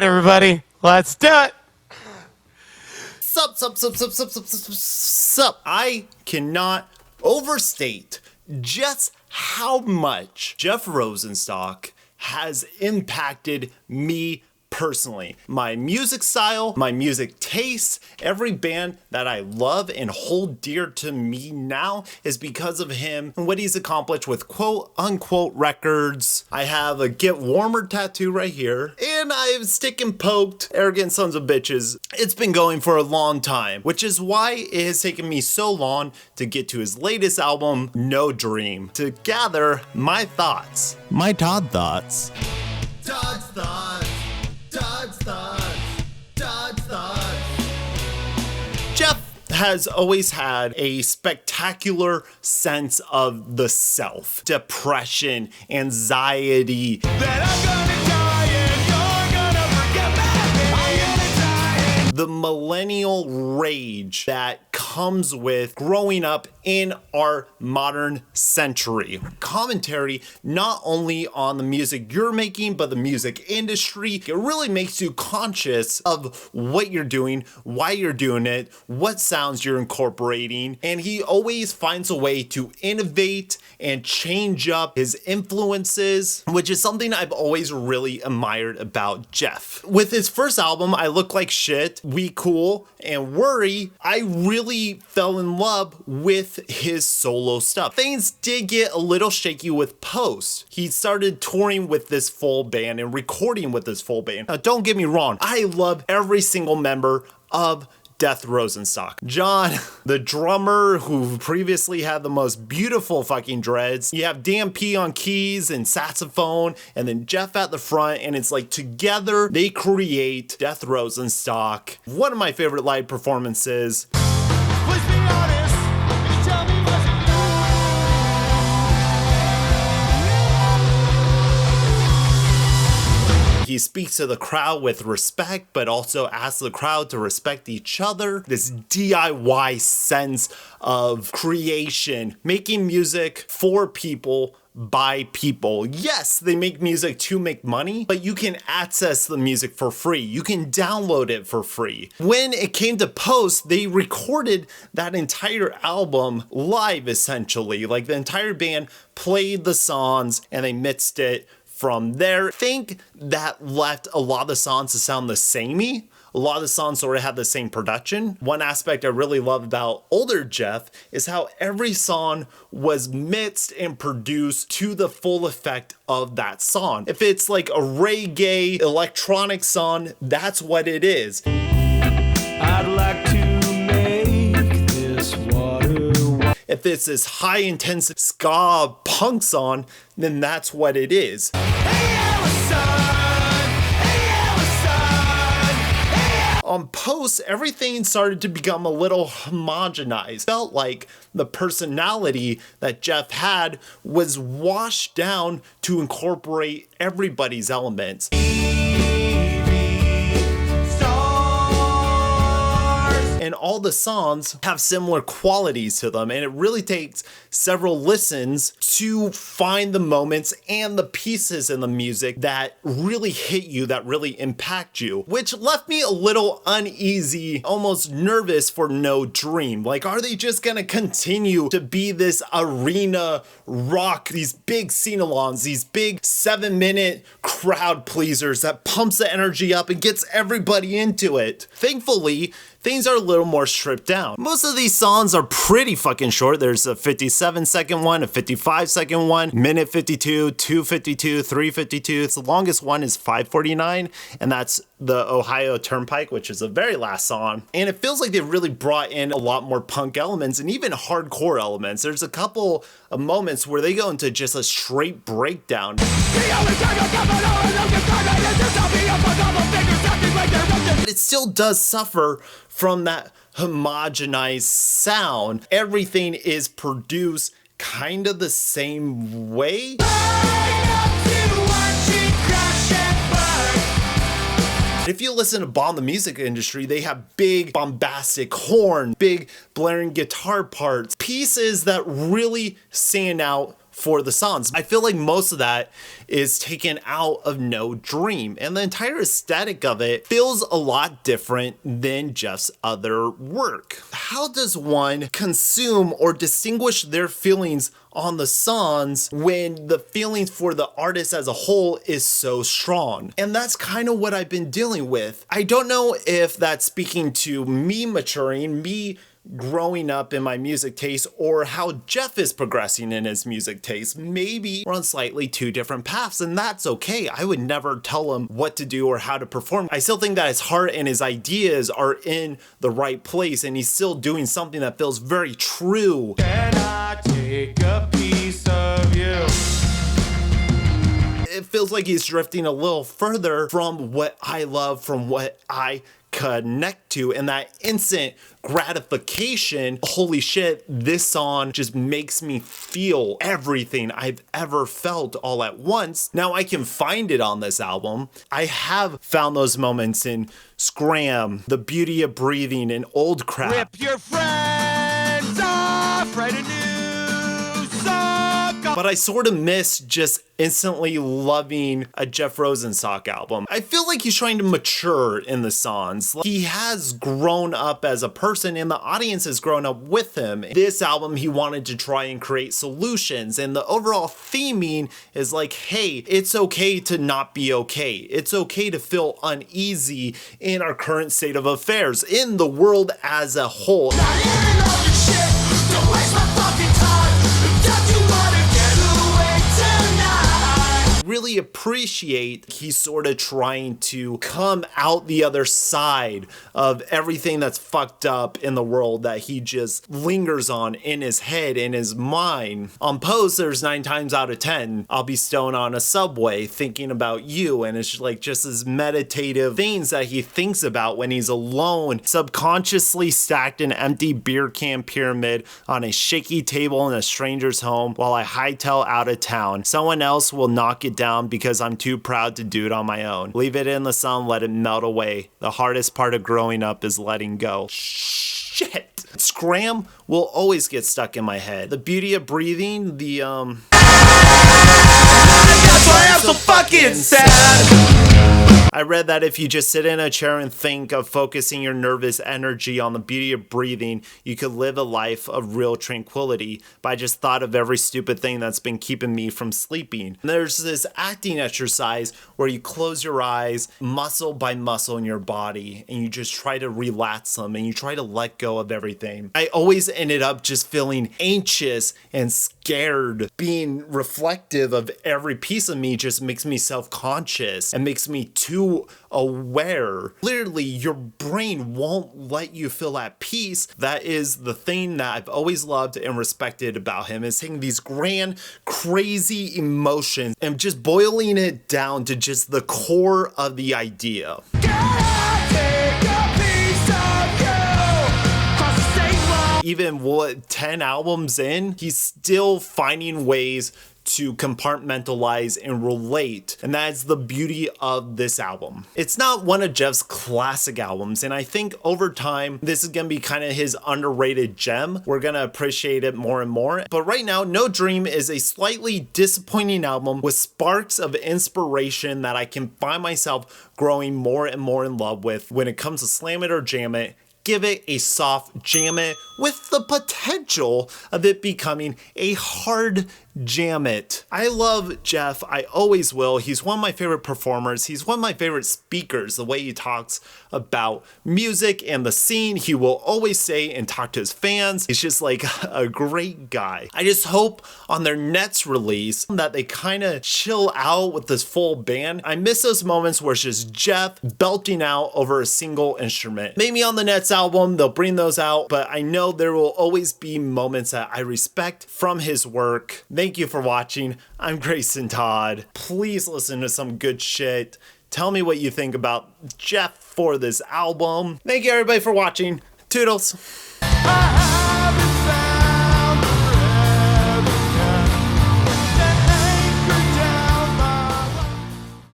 Everybody, let's do it. Sup. I cannot overstate just how much Jeff Rosenstock has impacted me personally. My music style, my music taste, every band that I love and hold dear to me now is because of him and what he's accomplished with quote unquote records. I have a Get Warmer tattoo right here, and I've stick and poked Arrogant Sons of Bitches. It's been going for a long time, which is why it has taken me so long to get to his latest album, No Dream, to gather my thoughts. My Todd thoughts. Todd's thoughts. Jeff has always had a spectacular sense of the self, depression, anxiety. That I'm gonna die and you're gonna forget me. The millennial rage that comes with growing up in our modern century. Commentary not only on the music you're making, but the music industry. It really makes you conscious of what you're doing, why you're doing it, what sounds you're incorporating, and he always finds a way to innovate and change up his influences, which is something I've always really admired about Jeff. With his first album, I Look Like Shit, We Cool, and Worry, I really fell in love with his solo stuff. Things did get a little shaky with Post. He started touring with this full band and recording with this full band. Now, don't get me wrong, I love every single member of Jeff Rosenstock. John, the drummer who previously had the most beautiful fucking dreads. You have Dan P on keys and saxophone, and then Jeff at the front, and it's like together they create Jeff Rosenstock. One of my favorite live performances. Please be honest. Can you tell me what's He speaks to the crowd with respect, but also asks the crowd to respect each other. This DIY sense of creation, making music for people, by people. Yes, they make music to make money, but you can access the music for free. You can download it for free. When it came to Post, they recorded that entire album live, essentially. Like the entire band played the songs and they mixed it from there. I think that left a lot of the songs to sound the samey. A lot of the songs sort of have the same production. One aspect I really love about older Jeff is how every song was mixed and produced to the full effect of that song. If it's like a reggae electronic song, that's what it is. I'd like to make this water. If it's this high intensity ska punk song, then that's what it is. On Post, everything started to become a little homogenized. Felt like the personality that Jeff had was washed down to incorporate everybody's elements. And all the songs have similar qualities to them, and it really takes several listens to find the moments and the pieces in the music that really hit you, that really impact you, which left me a little uneasy, almost nervous for No Dream. Like, are they just gonna continue to be this arena rock, these big sing-alongs, these big 7-minute crowd pleasers that pumps the energy up and gets everybody into it? Thankfully, things are a little more stripped down. Most of these songs are pretty fucking short. There's a 57-second one, a 55-second one, minute 52, 2:52, 3:52. The longest one is 5:49, and that's the Ohio Turnpike, which is the very last song. And it feels like they really brought in a lot more punk elements and even hardcore elements. There's a couple of moments where they go into just a straight breakdown. But it still does suffer from that homogenized sound. Everything is produced kind of the same way. If you listen to Bomb the Music Industry, they have big bombastic horn, big blaring guitar parts, pieces that really stand out for the songs. I feel like most of that is taken out of No Dream, and the entire aesthetic of it feels a lot different than Jeff's other work. How does one consume or distinguish their feelings on the songs when the feelings for the artist as a whole is so strong? And that's kind of what I've been dealing with. I don't know if that's speaking to me maturing, me growing up in my music taste, or how Jeff is progressing in his music taste. Maybe we're on slightly two different paths, and that's okay. I would never tell him what to do or how to perform. I still think that his heart and his ideas are in the right place, and he's still doing something that feels very true. Can I take a piece of you? It feels like he's drifting a little further from what I love, from what I connect to, and that instant gratification. Holy shit, this song just makes me feel everything I've ever felt all at once. Now I can find it on this album. I have found those moments in Scram, The Beauty of Breathing, and Old Crap. Rip your friends off, write a new song. But I sort of miss just instantly loving a Jeff Rosenstock album. I feel like he's trying to mature in the songs. He has grown up as a person, and the audience has grown up with him. This album, he wanted to try and create solutions, and the overall theming is like, hey, it's okay to not be okay. It's okay to feel uneasy in our current state of affairs, in the world as a whole. Really appreciate he's sort of trying to come out the other side of everything that's fucked up in the world that he just lingers on in his head, in his mind. On Pose, there's 9 times out of 10 I'll be stoned on a subway thinking about you, and it's like just as meditative things that he thinks about when he's alone, subconsciously stacked an empty beer can pyramid on a shaky table in a stranger's home while I hightail out of town. Someone else will knock it down because I'm too proud to do it on my own. Leave it in the sun, let it melt away. The hardest part of growing up is letting go. Shit. Scram will always get stuck in my head. The Beauty of Breathing, the That's why I'm so fucking sad. I read that if you just sit in a chair and think of focusing your nervous energy on the beauty of breathing, you could live a life of real tranquility. But I just thought of every stupid thing that's been keeping me from sleeping. And there's this acting exercise where you close your eyes, muscle by muscle in your body, and you just try to relax them and you try to let go of everything. I always ended up just feeling anxious and scared. Being reflective of every piece of me just makes me self-conscious and makes me too aware. Literally, your brain won't let you feel at peace. That is the thing that I've always loved and respected about him, is taking these grand, crazy emotions and just boiling it down to just the core of the idea. Even 10 albums in, he's still finding ways to compartmentalize and relate, and that's the beauty of this album. It's not one of Jeff's classic albums, and I think over time this is gonna be kind of his underrated gem. We're gonna appreciate it more and more, but right now No Dream is a slightly disappointing album with sparks of inspiration that I can find myself growing more and more in love with. When it comes to slam it or jam it, give it a soft jam it with the potential of it becoming a hard jam it. I love Jeff. I always will. He's one of my favorite performers. He's one of my favorite speakers. The way he talks about music and the scene, he will always say and talk to his fans. He's just like a great guy. I just hope on their next release that they kind of chill out with this full band. I miss those moments where it's just Jeff belting out over a single instrument. Maybe on the next album they'll bring those out, but I know there will always be moments that I respect from his work. Thank you for watching. I'm Grayson Todd. Please listen to some good shit. Tell me what you think about Jeff for this album. Thank you everybody for watching. Toodles.